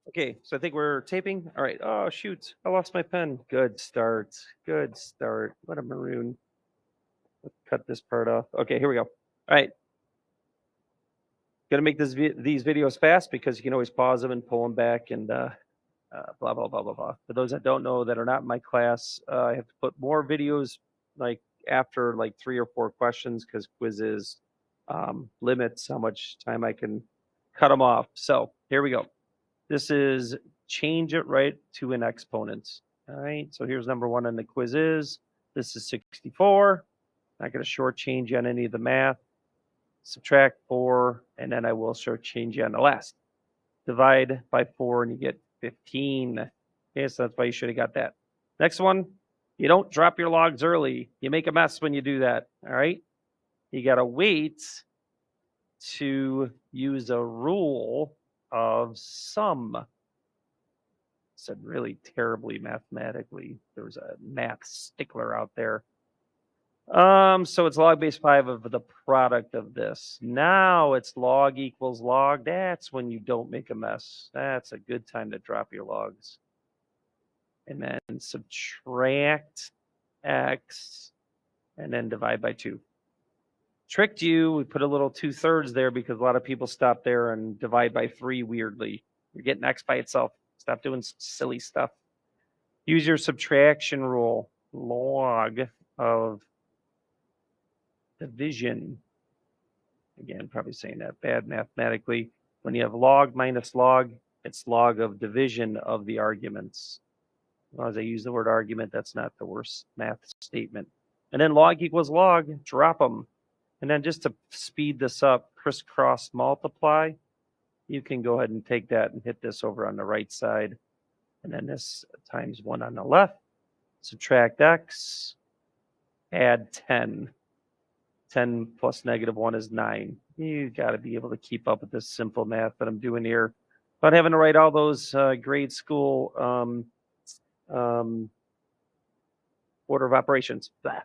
Okay, so I think we're taping. All right. Oh, shoot. I lost my pen. Good start. Good start. What a maroon. Let's cut this part off. Okay, here we go. All right. Gonna make these videos fast because you can always pause them and pull them back and blah, blah, blah, blah, blah. For those that don't know that are not in my class, I have to put more videos like after like 3 or 4 questions because Quizzizz limits how much time I can cut them off. So here we go. This is change it right to an exponent. All right, so here's number 1 on the Quizzizz. This is 64. Not going to shortchange you on any of the math. Subtract 4, and then I will shortchange you on the last. Divide by 4, and you get 15. Okay, so that's why you should have got that. Next one, you don't drop your logs early. You make a mess when you do that. All right, you got to wait to use a rule of sum. Said really terribly mathematically. There was a math stickler out there. So it's log base 5 of the product of this. Now it's log equals log. That's when you don't make a mess. That's a good time to drop your logs. And then subtract x and then divide by 2. Tricked you. We put a little 2/3 there because a lot of people stop there and divide by 3 weirdly. You're getting x by itself. Stop doing silly stuff. Use your subtraction rule. Log of division. Again, probably saying that bad mathematically. When you have log minus log, it's log of division of the arguments. As long as I use the word argument, that's not the worst math statement. And then log equals log, drop them. And then just to speed this up, crisscross multiply. You can go ahead and take that and hit this over on the right side. And then this times 1 on the left. Subtract x, add 10. 10 plus -1 is 9. You got to be able to keep up with this simple math that I'm doing here. But having to write all those grade school order of operations. Blah.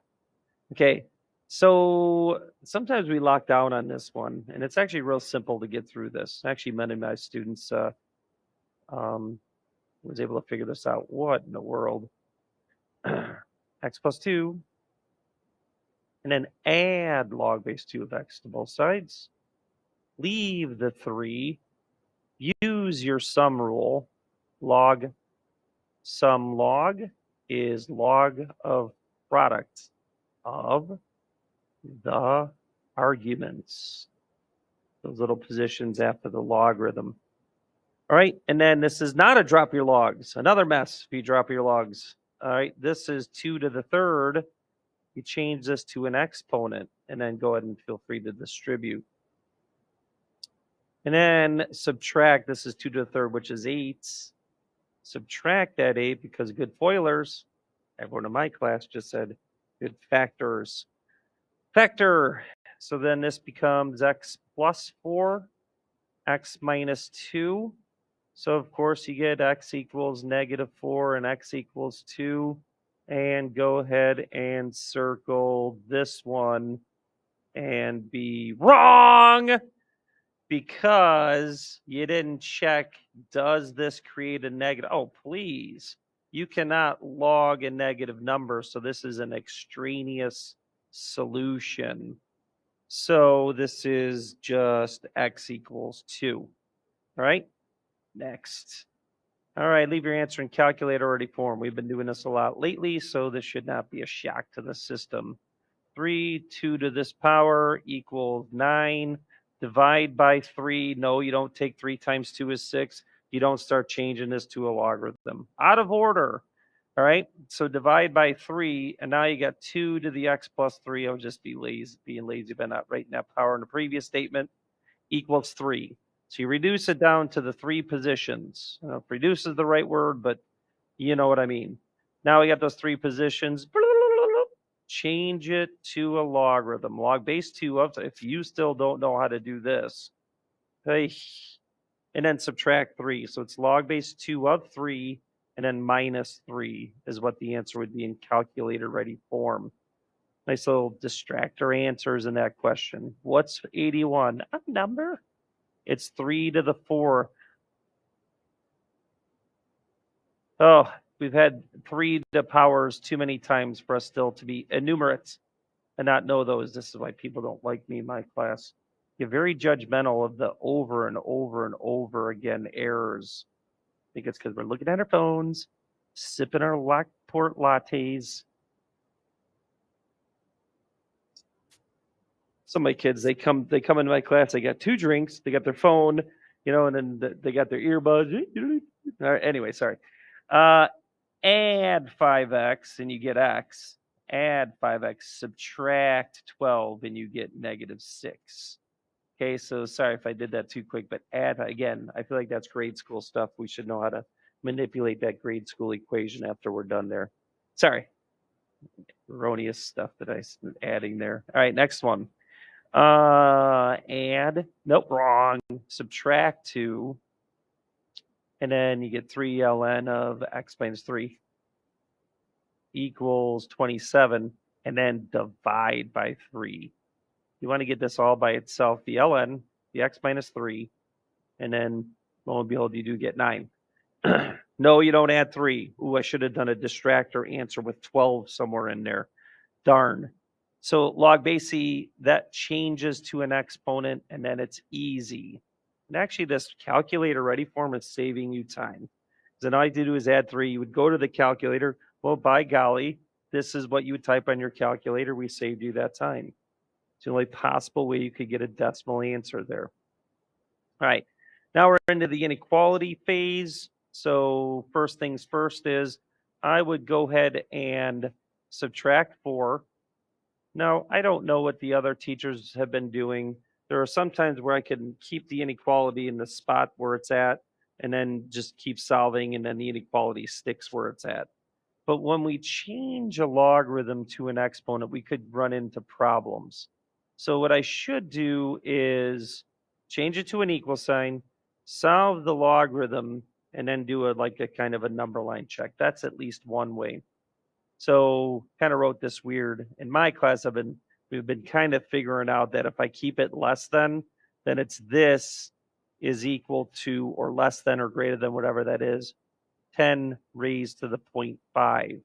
Okay, so sometimes we lock down on this one, and it's actually real simple to get through this. Actually, many of my students was able to figure this out. What in the world? X plus 2, and then add log base 2 of x to both sides. Leave the 3. Use your sum rule. Log sum log is log of product of the arguments. Those little positions after the logarithm. All right, and then this is not a drop your logs. Another mess if you drop your logs. All right, this is 2 to the 3rd. You change this to an exponent, and then go ahead and feel free to distribute. And then subtract, this is 2 to the 3rd, which is 8. Subtract that 8 because good FOILers, everyone in my class just said good factors. Factor. So then this becomes x plus 4, x minus 2. So of course you get x equals -4 and x equals 2. And go ahead and circle this one and be wrong because you didn't check, does this create a negative? Oh, please. You cannot log a negative number, so this is an extraneous solution. So this is just x equals 2. All right, next. All right, leave your answer in calculator ready form. We've been doing this a lot lately, so this should not be a shock to the system. 3, 2 to this power equals 9. Divide by 3. No, you don't take 3 times 2 is 6. You don't start changing this to a logarithm. Out of order. All right, so divide by 3, and now you got 2 to the x plus 3. I'll just be being lazy by not writing that power in the previous statement, equals 3. So you reduce it down to the 3 positions. Reduce is the right word, but you know what I mean. Now we got those 3 positions. Change it to a logarithm. Log base 2 of, if you still don't know how to do this, and then subtract 3. So it's log base 2 of 3, and then minus 3 is what the answer would be in calculator ready form. Nice little distractor answers in that question. What's 81? A number? It's 3 to the 4. Oh, we've had 3 to the powers too many times for us still to be enumerates and not know those. This is why people don't like me in my class. You're very judgmental of the over and over and over again errors. I think it's because we're looking at our phones, sipping our Lockport lattes. Some of my kids, they come into my class, they got 2 drinks, they got their phone, and then they got their earbuds. All right, anyway, sorry. Add 5x and you get x. Add 5x, subtract 12 and you get -6. Okay, so sorry if I did that too quick, but add again, I feel like that's grade school stuff. We should know how to manipulate that grade school equation after we're done there. Sorry, erroneous stuff that I am adding there. All right, next one. Add, nope, wrong. Subtract 2, and then you get 3 ln of x minus 3 equals 27, and then divide by 3. You want to get this all by itself, the ln, the x minus 3, and then, lo and behold, you do get 9. No, you don't add 3. Ooh, I should have done a distractor answer with 12 somewhere in there. Darn. So log base c, that changes to an exponent, and then it's easy. And actually, this calculator ready form is saving you time. Then all I do is add 3. You would go to the calculator. Well, by golly, this is what you would type on your calculator. We saved you that time. It's the only possible way you could get a decimal answer there. All right. Now we're into the inequality phase. So first things first is I would go ahead and subtract 4. Now, I don't know what the other teachers have been doing. There are some times where I can keep the inequality in the spot where it's at and then just keep solving, and then the inequality sticks where it's at. But when we change a logarithm to an exponent, we could run into problems. So what I should do is change it to an equal sign, solve the logarithm, and then do a kind of a number line check. That's at least one way. So kind of wrote this weird. In my class, we've been kind of figuring out that if I keep it less than, then it's this is equal to or less than or greater than whatever that is, 10 raised to the 0.5.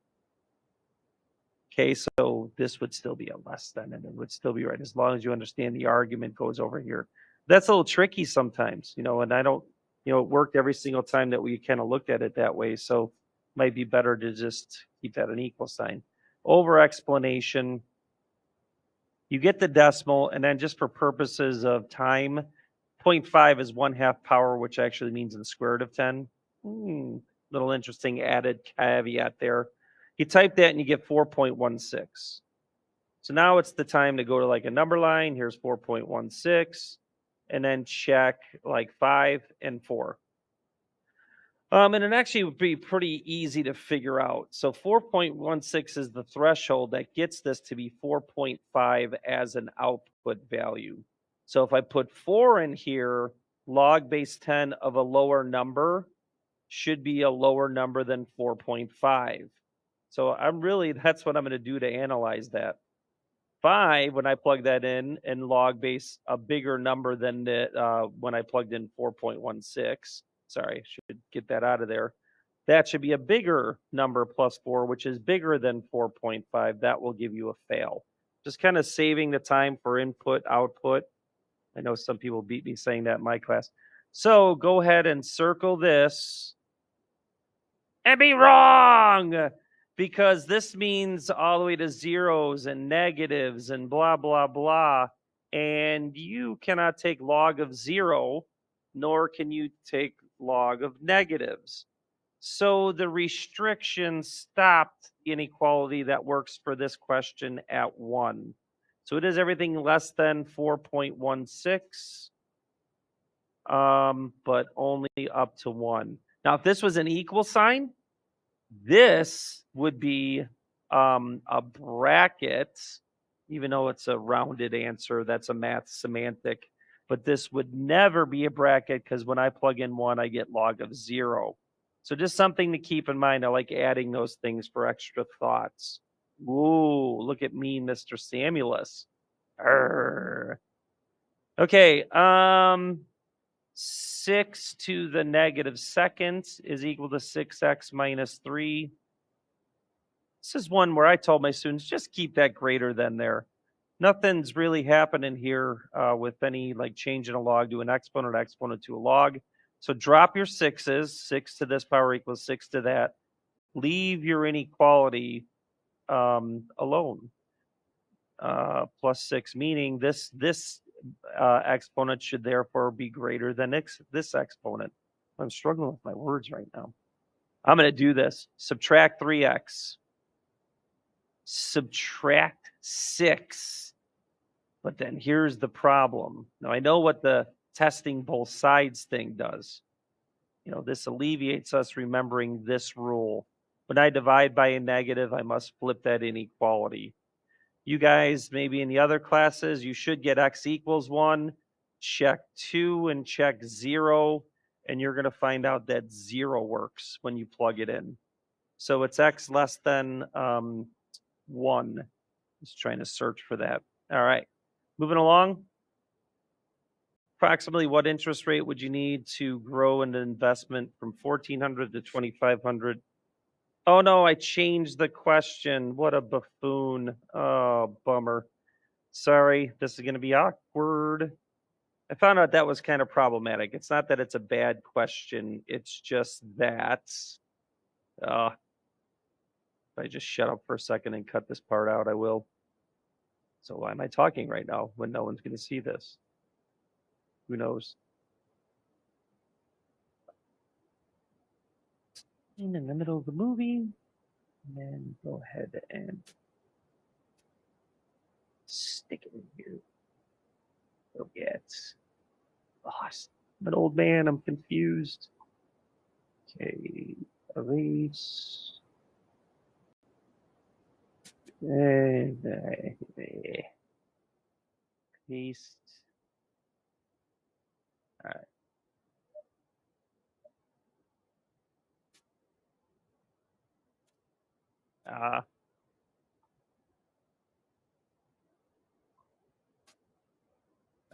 Okay, so this would still be a less than, and it would still be right as long as you understand the argument goes over here. That's a little tricky sometimes, and I don't, it worked every single time that we kind of looked at it that way. So might be better to just keep that an equal sign. Over explanation, you get the decimal, and then just for purposes of time, 0.5 is 1/2 power, which actually means the square root of 10. Little interesting added caveat there. You type that and you get 4.16. So now it's the time to go to like a number line. Here's 4.16, and then check like 5 and 4. And it actually would be pretty easy to figure out. So 4.16 is the threshold that gets this to be 4.5 as an output value. So if I put 4 in here, log base 10 of a lower number should be a lower number than 4.5. So that's what I'm going to do to analyze that. 5, when I plug that in, and log base a bigger number than when I plugged in 4.16. Sorry, should get that out of there. That should be a bigger number plus 4, which is bigger than 4.5. That will give you a fail. Just kind of saving the time for input, output. I know some people beat me saying that in my class. So go ahead and circle this and be wrong, because this means all the way to zeros and negatives and blah, blah, blah. And you cannot take log of 0, nor can you take log of negatives. So the restriction stopped inequality that works for this question at 1. So it is everything less than 4.16, but only up to 1. Now, if this was an equal sign, this would be a bracket, even though it's a rounded answer. That's a math semantic. But this would never be a bracket, because when I plug in 1, I get log of 0. So just something to keep in mind. I like adding those things for extra thoughts. Ooh, look at me, Mr. Samuilis. Arr. Okay, 6 to the negative second is equal to 6x minus 3. This is one where I told my students, just keep that greater than there. Nothing's really happening here with any like changing a log to an exponent to a log. So drop your sixes, 6 to this power equals 6 to that. Leave your inequality alone. Plus 6, meaning this exponent should therefore be greater than this exponent. I'm struggling with my words right now. I'm going to do this. Subtract 3x. Subtract 6. But then here's the problem. Now, I know what the testing both sides thing does. This alleviates us remembering this rule. When I divide by a negative, I must flip that inequality. You guys, maybe in the other classes, you should get x equals 1, check 2, and check 0, and you're going to find out that 0 works when you plug it in. So it's x less than 1. Just trying to search for that. All right, moving along. Approximately what interest rate would you need to grow an investment from 1,400 to 2,500? Oh no, I changed the question. What a buffoon. Oh, bummer. Sorry, this is going to be awkward. I found out that was kind of problematic. It's not that it's a bad question. It's just that. If I just shut up for a second and cut this part out, I will. So why am I talking right now when no one's going to see this? Who knows? In the middle of the movie, and then go ahead and stick it in here. Forget. Oh, I'm an old man. I'm confused. Okay, erase. And paste. All right.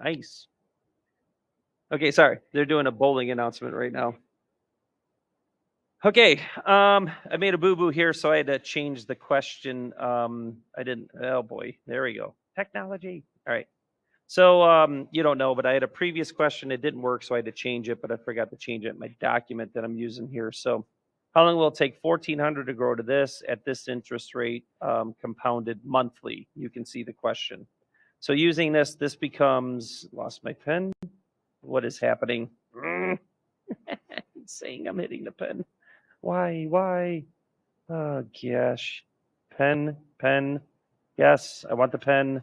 Nice. Okay, sorry. They're doing a bowling announcement right now. Okay, I made a boo-boo here, so I had to change the question. I didn't. Oh boy, there we go. Technology. All right. So you don't know, but I had a previous question. It didn't work, so I had to change it, but I forgot to change it in my document that I'm using here. So how long will it take 1,400 to grow to this at this interest rate, compounded monthly? You can see the question. So using this becomes, lost my pen. What is happening? It's saying I'm hitting the pen. Why? Oh gosh. Pen. Yes, I want the pen.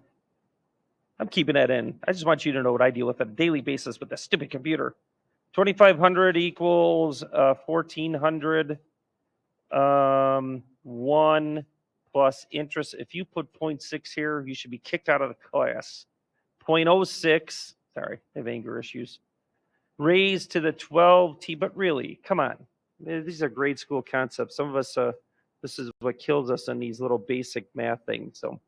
I'm keeping that in. I just want you to know what I deal with on a daily basis with this stupid computer. 2,500 equals 1,400. 1 plus interest. If you put 0.6 here, you should be kicked out of the class. 0.06. Sorry, I have anger issues. Raised to the 12t, but really, come on. These are grade school concepts. Some of us, this is what kills us in these little basic math things. So,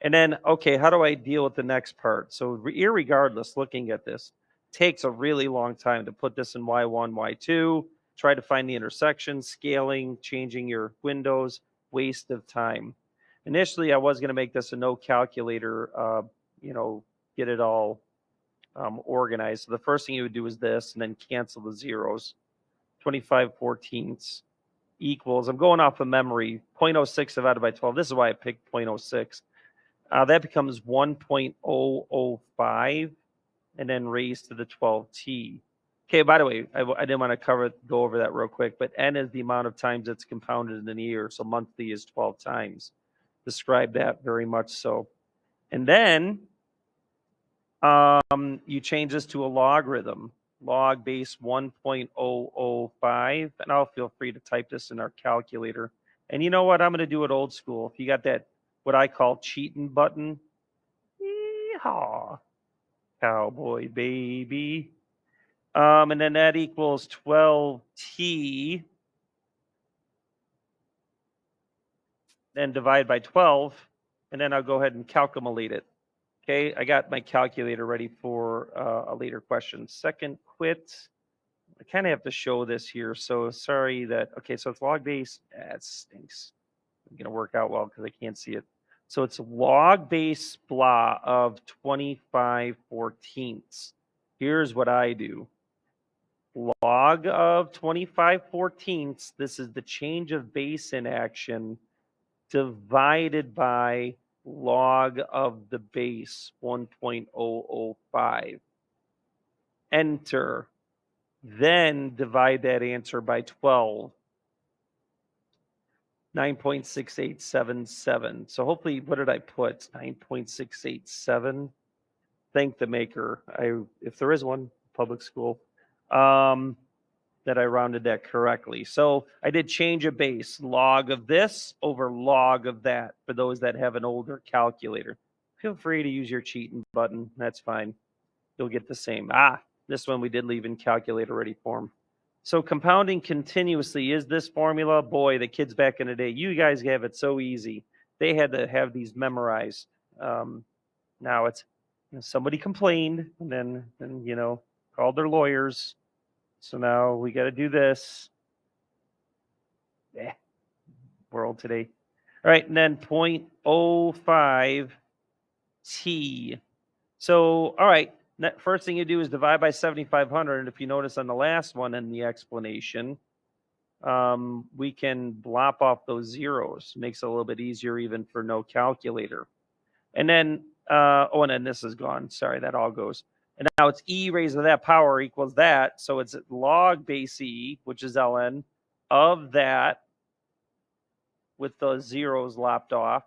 and then, okay, how do I deal with the next part? So, irregardless, looking at this takes a really long time to put this in y1, y2. Try to find the intersection, scaling, changing your windows, waste of time. Initially, I was going to make this a no calculator, get it all organized. So the first thing you would do is this, and then cancel the zeros. 25/14 equals, I'm going off of memory, 0.06 divided by 12. This is why I picked 0.06. That becomes 1.005, and then raised to the 12t. Okay, by the way, I didn't want to go over that real quick, but n is the amount of times it's compounded in a year, so monthly is 12 times. Describe that very much so. And then you change this to a logarithm, log base 1.005, and I'll feel free to type this in our calculator. And you know what? I'm going to do it old school. If you got that, what I call cheating button, yeehaw, cowboy baby. And then that equals 12t, then divide by 12, and then I'll go ahead and calculate it. Okay, I got my calculator ready for a later question. Second quit. I kind of have to show this here, so sorry that, okay, so it's log base. That stinks. It's going to work out well because I can't see it. So it's log base blah of 25/14. Here's what I do. Log of 25/14. This is the change of base in action divided by log of the base 1.005. Enter. Then divide that answer by 12. 9.6877. So hopefully, what did I put? 9.687. Thank the maker. If there is one, public school, that I rounded that correctly. So I did change a base, log of this over log of that, for those that have an older calculator. Feel free to use your cheating button. That's fine. You'll get the same. This one we did leave in calculator ready form. So compounding continuously is this formula. Boy, the kids back in the day, you guys have it so easy. They had to have these memorized. Now it's, somebody complained and then called their lawyers. So now we got to do this. World today. All right, and then 0.05 t. So, all right, first thing you do is divide by 7,500. And if you notice on the last one in the explanation, we can blop off those zeros. Makes it a little bit easier even for no calculator. And then, and then this is gone. Sorry, that all goes. And now it's e raised to that power equals that. So it's log base e, which is ln, of that with those zeros lopped off,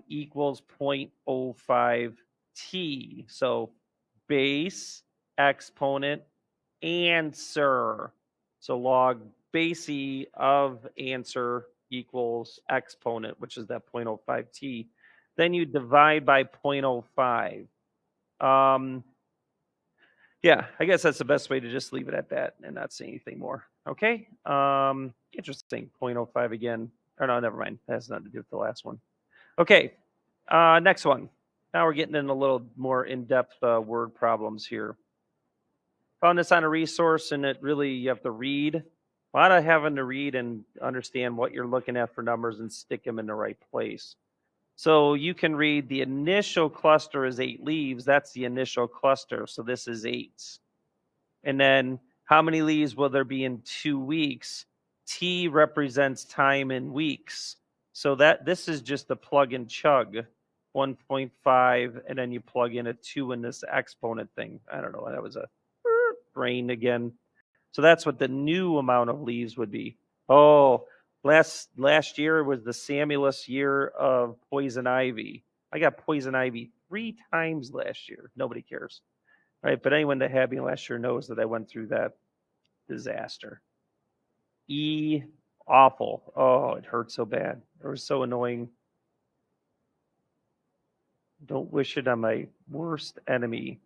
equals 0.05 t. So base, exponent, answer. So log base e of answer equals exponent, which is that 0.05 t. Then you divide by 0.05. Yeah, I guess that's the best way to just leave it at that and not say anything more. Okay. Interesting. 0.05 again. Or no, never mind. That has nothing to do with the last one. Okay. Next one. Now we're getting in a little more in-depth word problems here. Found this on a resource, and it really, you have to read. A lot of having to read and understand what you're looking at for numbers and stick them in the right place. So you can read the initial cluster is 8 leaves. That's the initial cluster. So this is 8. And then how many leaves will there be in 2 weeks? T represents time in weeks. So that this is just the plug and chug, 1.5, and then you plug in a 2 in this exponent thing. I don't know. That was a brain again. So that's what the new amount of leaves would be. Oh, last year was the Samuilis year of poison ivy. I got poison ivy 3 times last year. Nobody cares. All right, but anyone that had me last year knows that I went through that disaster. Awful. Oh, it hurt so bad. It was so annoying. Don't wish it on my worst enemy.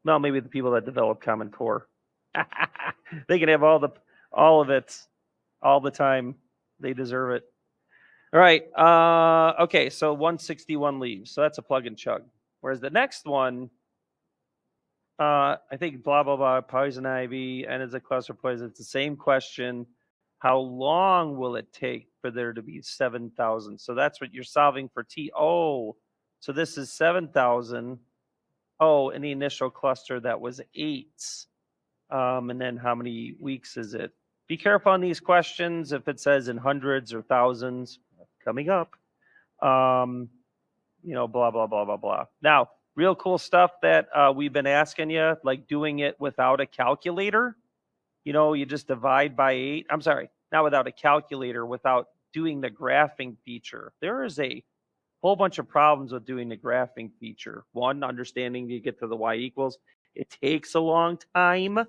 Well, maybe the people that develop Common Core. They can have all of it all the time. They deserve it. All right. Okay, so 161 leaves. So that's a plug and chug. Whereas the next one, I think blah, blah, blah, poison ivy, and it's a cluster poison. It's the same question. How long will it take for there to be 7,000? So that's what you're solving for T. Oh, so this is 7,000. Oh, in the initial cluster, that was 8. And then how many weeks is it? Be careful on these questions if it says in hundreds or thousands coming up. Blah, blah, blah, blah, blah. Now, real cool stuff that we've been asking you, like doing it without a calculator. You just divide by 8. I'm sorry, not without a calculator, without doing the graphing feature. There is a whole bunch of problems with doing the graphing feature. One, understanding you get to the y equals. It takes a long time.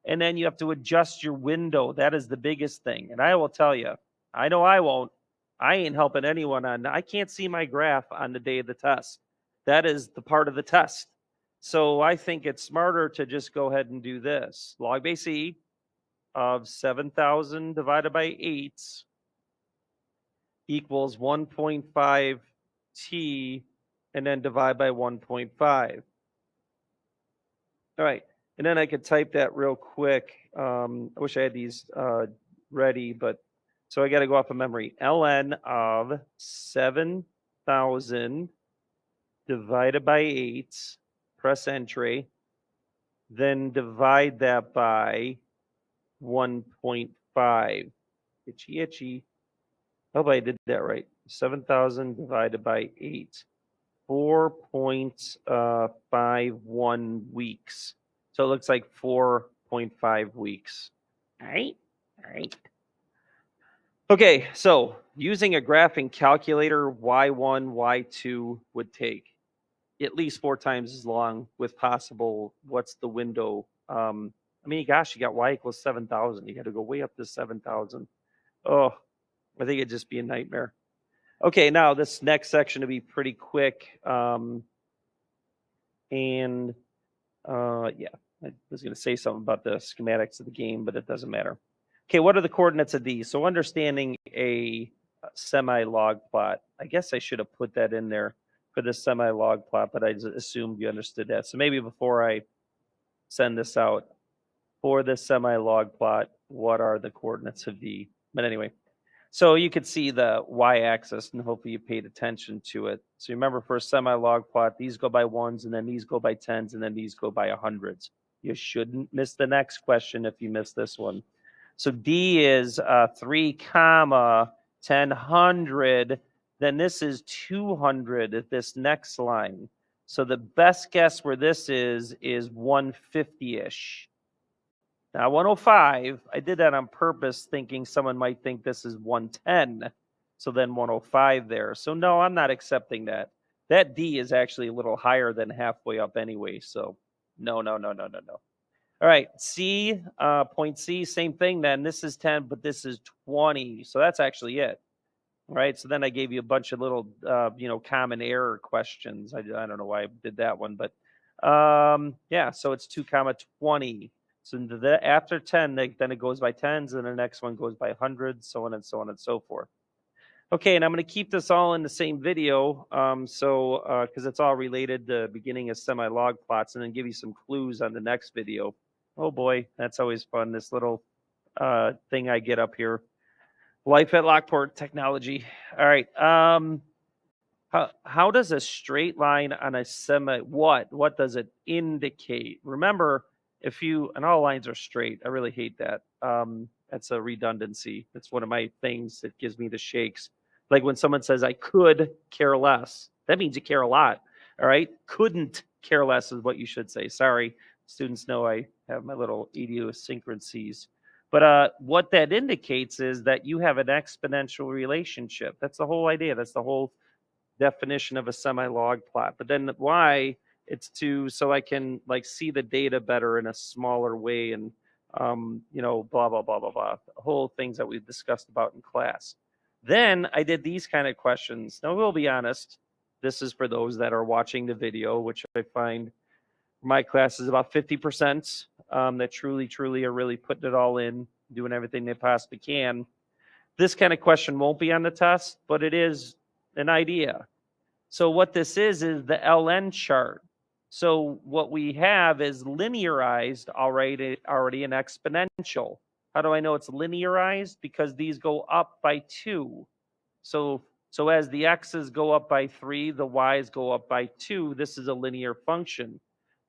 And then you have to adjust your window. That is the biggest thing. And I will tell you, I know I won't. I ain't helping anyone I can't see my graph on the day of the test. That is the part of the test. So I think it's smarter to just go ahead and do this. Log base e of 7,000 divided by 8 equals 1.5 t, and then divide by 1.5. All right, and then I could type that real quick. I wish I had these ready, but so I got to go off of memory. ln of 7,000 divided by 8, press entry, then divide that by 1.5. Itchy, itchy. Hope I did that right. 7,000 divided by 8. 4.51 weeks. So it looks like 4.5 weeks. All right. All right. Okay, so using a graphing calculator, y1, y2 would take at least 4 times as long with possible, what's the window? I mean, gosh, you got y equals 7,000. You got to go way up to 7,000. Oh, I think it'd just be a nightmare. Okay, now this next section will be pretty quick. Yeah, I was going to say something about the schematics of the game, but it doesn't matter. Okay, what are the coordinates of these? So understanding a semi-log plot. I guess I should have put that in there for the semi-log plot, but I just assumed you understood that. So maybe before I send this out, for the semi-log plot, what are the coordinates of D? But anyway, so you could see the y-axis, and hopefully you paid attention to it. So remember, for a semi-log plot, these go by ones, and then these go by tens, and then these go by hundreds. You shouldn't miss the next question if you miss this one. So D is 3 comma 1000. Then this is 200 at this next line. So the best guess where this is 150-ish. Now 105, I did that on purpose thinking someone might think this is 110. So then 105 there. So no, I'm not accepting that. That D is actually a little higher than halfway up anyway. So no. All right, C, point C, same thing then. This is 10, but this is 20. So that's actually it. All right, so then I gave you a bunch of little, common error questions. I don't know why I did that one, but yeah, so it's 2 comma 20. So after 10, then it goes by tens, and the next one goes by hundreds, so on and so on and so forth. Okay, and I'm going to keep this all in the same video, because it's all related to the beginning of semi-log plots, and then give you some clues on the next video. Oh boy, that's always fun, this little thing I get up here. Life at Lockport technology. All right. How does a straight line on a semi, what does it indicate? Remember, and all lines are straight. I really hate that. That's a redundancy. It's one of my things that gives me the shakes. Like when someone says, I could care less, that means you care a lot. All right. Couldn't care less is what you should say. Sorry. Students know I have my little idiosyncrasies. But what that indicates is that you have an exponential relationship. That's the whole idea. That's the whole definition of a semi-log plot. But then why? It's so I can see the data better in a smaller way, and blah blah blah blah blah. The whole things that we've discussed about in class. Then I did these kind of questions. Now we'll be honest. This is for those that are watching the video, which I find my class is about 50% that truly are really putting it all in, doing everything they possibly can. This kind of question won't be on the test, but it is an idea. So what this is the LN chart. So what we have is linearized already an exponential. How do I know it's linearized? Because these go up by 2. So as the x's go up by 3, the y's go up by 2. This is a linear function.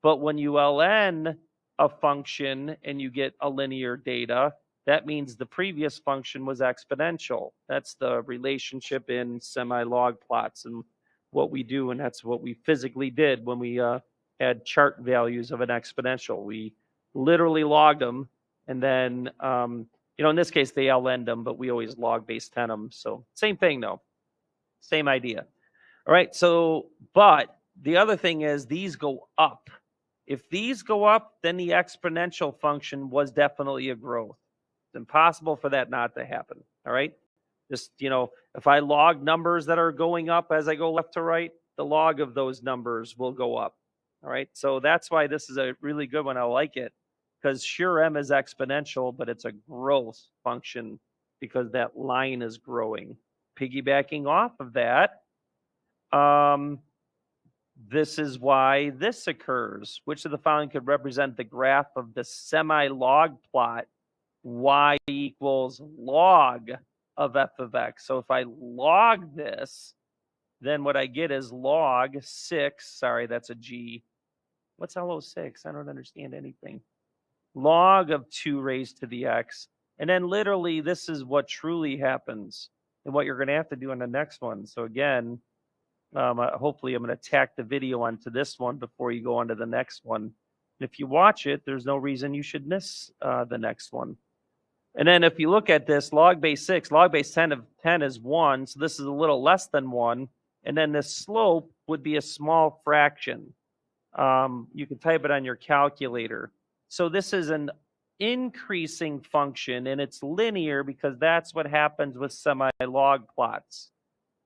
But when you ln a function and you get a linear data, that means the previous function was exponential. That's the relationship in semi-log plots and what we do, and that's what we physically did when we had chart values of an exponential. We literally logged them, and then, in this case, they ln'd them, but we always log base 10 them. So same thing, though. Same idea. All right, but the other thing is these go up. If these go up, then the exponential function was definitely a growth. It's impossible for that not to happen. All right. Just, if I log numbers that are going up as I go left to right, the log of those numbers will go up. All right. So that's why this is a really good one. I like it because sure, M is exponential, but it's a growth function because that line is growing. Piggybacking off of that, This is why this occurs. Which of the following could represent the graph of the semi-log plot y equals log of f of x? So if I log this, then what I get is log 6. Sorry, that's a G. What's LO6? I don't understand anything. Log of 2 raised to the x. And then literally, this is what truly happens and what you're going to have to do on the next one. So again, hopefully I'm going to tack the video onto this one before you go on to the next one. If you watch it, there's no reason you should miss the next one. And then if you look at this, log base 6, log base 10 of 10 is 1. So this is a little less than 1. And then this slope would be a small fraction. You can type it on your calculator. So this is an increasing function, and it's linear because that's what happens with semi-log plots.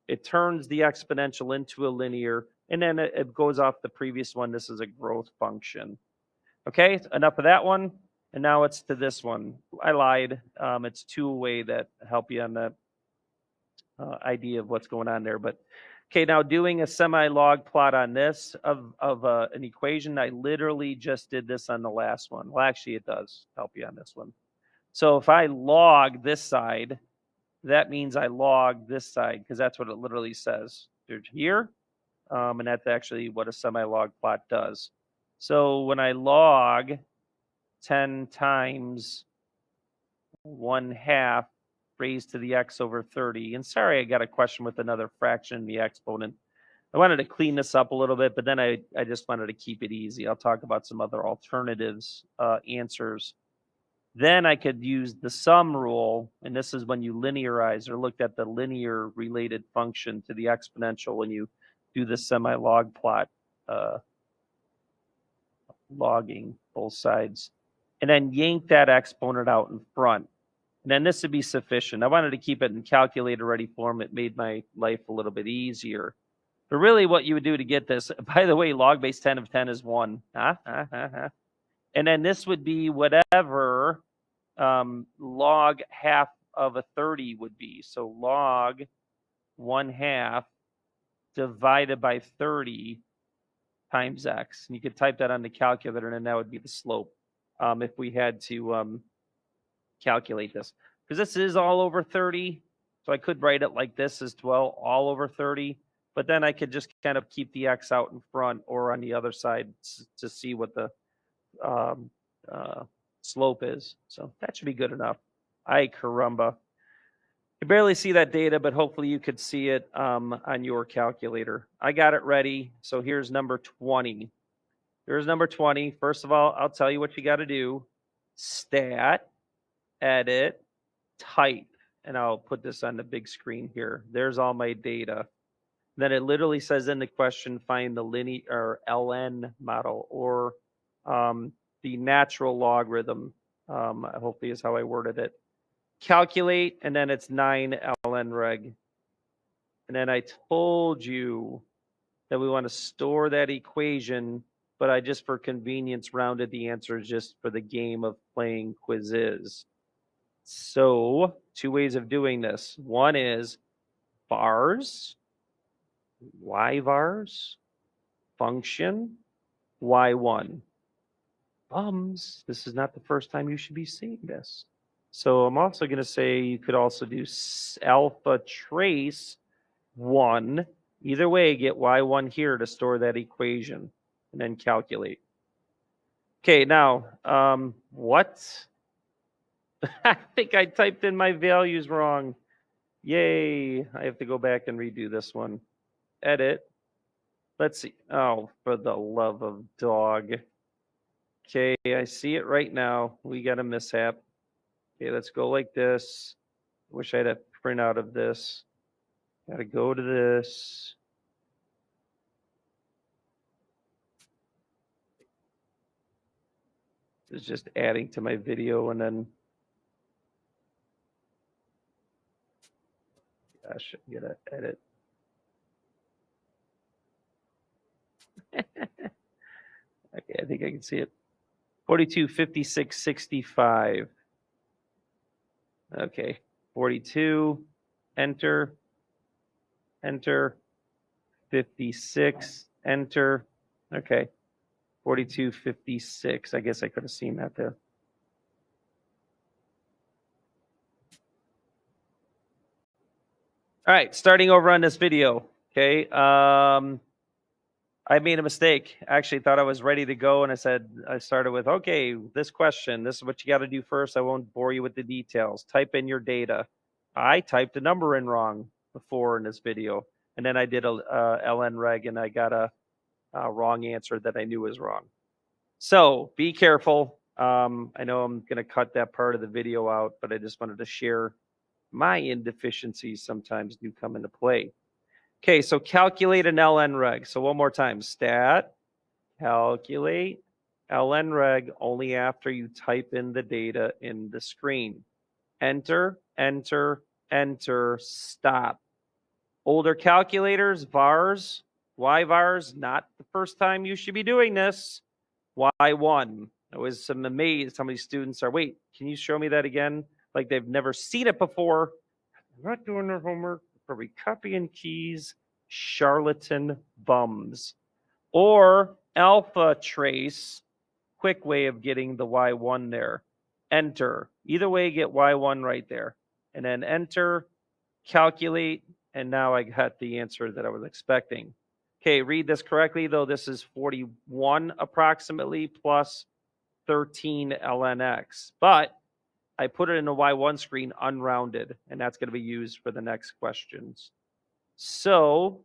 It turns the exponential into a linear, and then it goes off the previous one. This is a growth function. Okay, enough of that one. And now it's to this one. I lied. It's two-way that help you on the idea of what's going on there. But okay, now doing a semi-log plot on this of an equation, I literally just did this on the last one. Well, actually, it does help you on this one. So if I log this side, that means I log this side because that's what it literally says. There's here, and that's actually what a semi-log plot does. So when I log 10 times 1/2 raised to the x over 30. And sorry, I got a question with another fraction in the exponent. I wanted to clean this up a little bit, but then I just wanted to keep it easy. I'll talk about some other alternatives, answers. Then I could use the sum rule, and this is when you linearize or looked at the linear related function to the exponential when you do the semi-log plot, logging both sides. And then yank that exponent out in front. And then this would be sufficient. I wanted to keep it in calculator ready form. It made my life a little bit easier. But really what you would do to get this, by the way, log base 10 of 10 is 1. And then this would be whatever log half of a 30 would be. So log 1/2 divided by 30 times x. And you could type that on the calculator, and then that would be the slope if we had to calculate this. Because this is all over 30, so I could write it like this as well, all over 30. But then I could just kind of keep the x out in front or on the other side to see what the slope is. So that should be good enough. Ay caramba. You barely see that data, but hopefully you could see it on your calculator. I got it ready. So here's number 20. Here's number 20. First of all, I'll tell you what you got to do. Stat, edit, type. And I'll put this on the big screen here. There's all my data. Then it literally says in the question, find the linear or LN model or the natural logarithm. Hopefully is how I worded it. Calculate, and then it's 9 ln reg. And then I told you that we want to store that equation, but I just for convenience rounded the answers just for the game of playing Quizzizz. So 2 ways of doing this. One is vars, y vars, function, y1. Bums, this is not the first time you should be seeing this. So I'm also going to say you could also do alpha trace 1. Either way, get y1 here to store that equation and then calculate. Okay, now, what? I think I typed in my values wrong. Yay, I have to go back and redo this one. Edit. Let's see. Oh, for the love of dog. Okay, I see it right now. We got a mishap. Okay, let's go like this. Wish I had a printout of this. Got to go to this. It's just adding to my video and then. Gosh, I gotta edit. Okay, I think I can see it. 42, 56, 65. Okay, 42, enter, enter, 56, enter. Okay, 4256. I guess I could have seen that there. All right, starting over on this video. Okay, I made a mistake. I actually thought I was ready to go, and I started with, okay, this question. This is what you got to do first. I won't bore you with the details. Type in your data. I typed a number in wrong before in this video, and then I did a ln reg, and I got a wrong answer that I knew was wrong. So be careful. I know I'm going to cut that part of the video out, but I just wanted to share my inefficiencies sometimes do come into play. Okay, so calculate an ln reg. So one more time, stat, calculate ln reg only after you type in the data in the screen. Enter, enter, enter, stop. Older calculators, VARs, why VARs? Not the first time you should be doing this. Why one? I was amazed how many students are, wait, can you show me that again? Like they've never seen it before. They're not doing their homework, probably copying keys, charlatan bums. Or alpha trace, quick way of getting the Y1 there. Enter. Either way, get Y1 right there. And then enter, calculate, and now I got the answer that I was expecting. Okay, read this correctly, though. This is 41 approximately plus 13 ln x. But I put it in the Y1 screen unrounded, and that's going to be used for the next questions. So,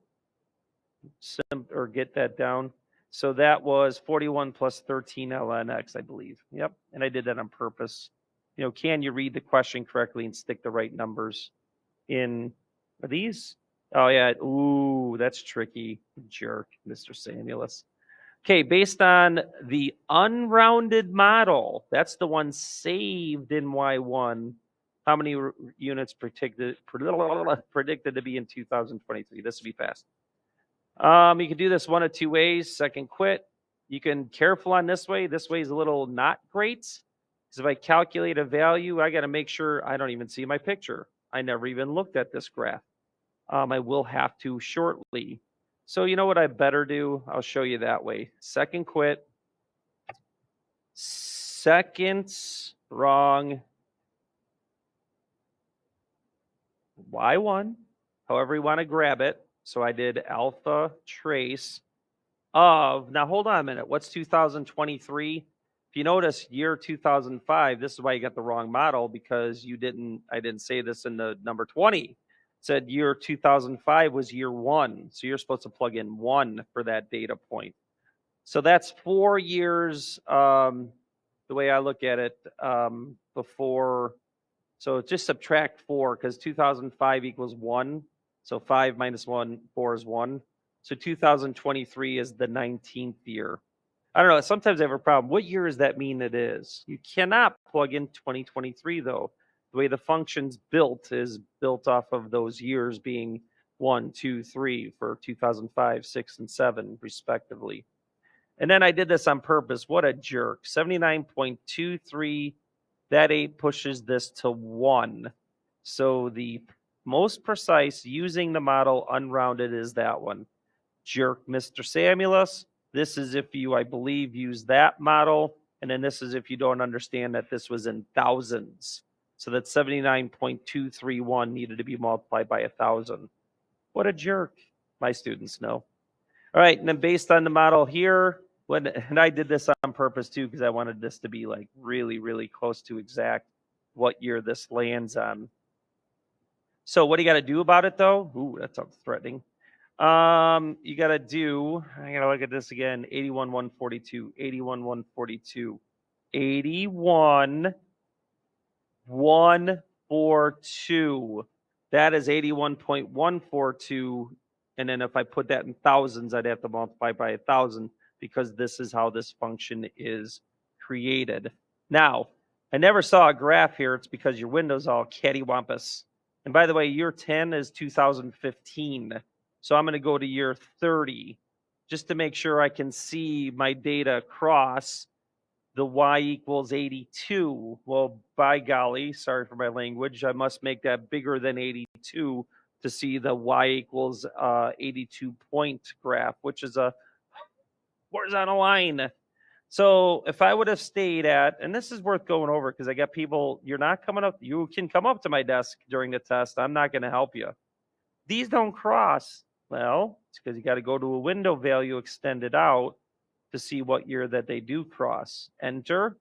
or get that down. So that was 41 plus 13 ln x, I believe. Yep, and I did that on purpose. You know, can you read the question correctly and stick the right numbers in? Are these? Oh, yeah. Ooh, that's tricky. Jerk, Mr. Samuilis. Okay, based on the unrounded model, that's the one saved in Y1. How many units predicted to be in 2023? This will be fast. You can do this one of two ways. Second quit. You can careful on this way. This way is a little not great. Because if I calculate a value, I got to make sure I don't even see my picture. I never even looked at this graph. I will have to shortly. So you know what I better do? I'll show you that way. Second quit. Second wrong. Y1. However you want to grab it. So I did alpha trace of, now hold on a minute. What's 2023? If you notice year 2005, this is why you got the wrong model, because I didn't say this in the number 20. It said year 2005 was year 1. So you're supposed to plug in 1 for that data point. So that's 4 years, the way I look at it, before. So just subtract 4, because 2005 equals 1. So 5 minus 1, 4 is 1. So 2023 is the 19th year. I don't know. Sometimes I have a problem. What year does that mean it is? You cannot plug in 2023, though. The way the function's built is built off of those years being 1, 2, 3 for 2005, 6, and 7, respectively. And then I did this on purpose. What a jerk. 79.23. That 8 pushes this to 1. So the most precise using the model unrounded is that one. Jerk, Mr. Samuilis. This is if you, I believe, use that model. And then this is if you don't understand that this was in thousands. So that 79.231 needed to be multiplied by 1,000. What a jerk. My students know. All right, and then based on the model here, and I did this on purpose too, because I wanted this to be like really, really close to exact what year this lands on. So what do you got to do about it though? Ooh, that sounds threatening. You got to do, I got to look at this again, 81,142, 81,142, 81,142. That is 81.142. And then if I put that in thousands, I'd have to multiply by 1,000, because this is how this function is created. Now, I never saw a graph here. It's because your window's all cattywampus. And by the way, year 10 is 2015. So I'm going to go to year 30 just to make sure I can see my data across the y equals 82. Well, by golly, sorry for my language, I must make that bigger than 82 to see the y equals 82 point graph, which is a horizontal line. So if I would have stayed at, and this is worth going over because I got people, you're not coming up, you can come up to my desk during the test. I'm not going to help you. These don't cross. Well, it's because you got to go to a window value extended out to see what year that they do cross. Enter,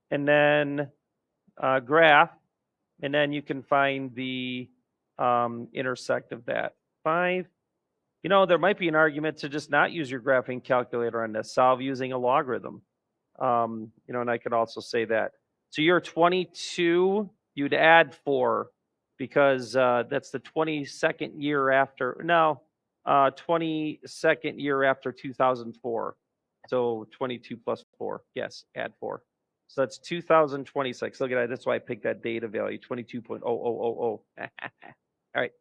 and then graph, and then you can find the intersect of that. 5. You know, there might be an argument to just not use your graphing calculator on this, solve using a logarithm. You know, and I could also say that. So you're 22, you'd add 4 because that's the 22nd year after, no, 22nd year after 2004. So 22 plus 4, yes, add 4. So that's 2026. Look at that. That's why I picked that data value, 22.0000. All right.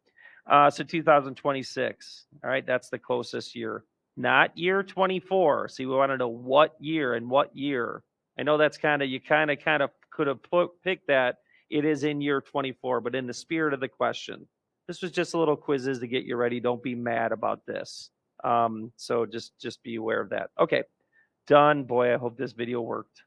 So 2026. All right. That's the closest year, not year 24. See, we want to know what year and what year. I know that's kind of, you kind of could have picked that. It is in year 24, but in the spirit of the question, this was just a little quizzes to get you ready. Don't be mad about this. So just be aware of that. Okay. Done. Boy, I hope this video worked.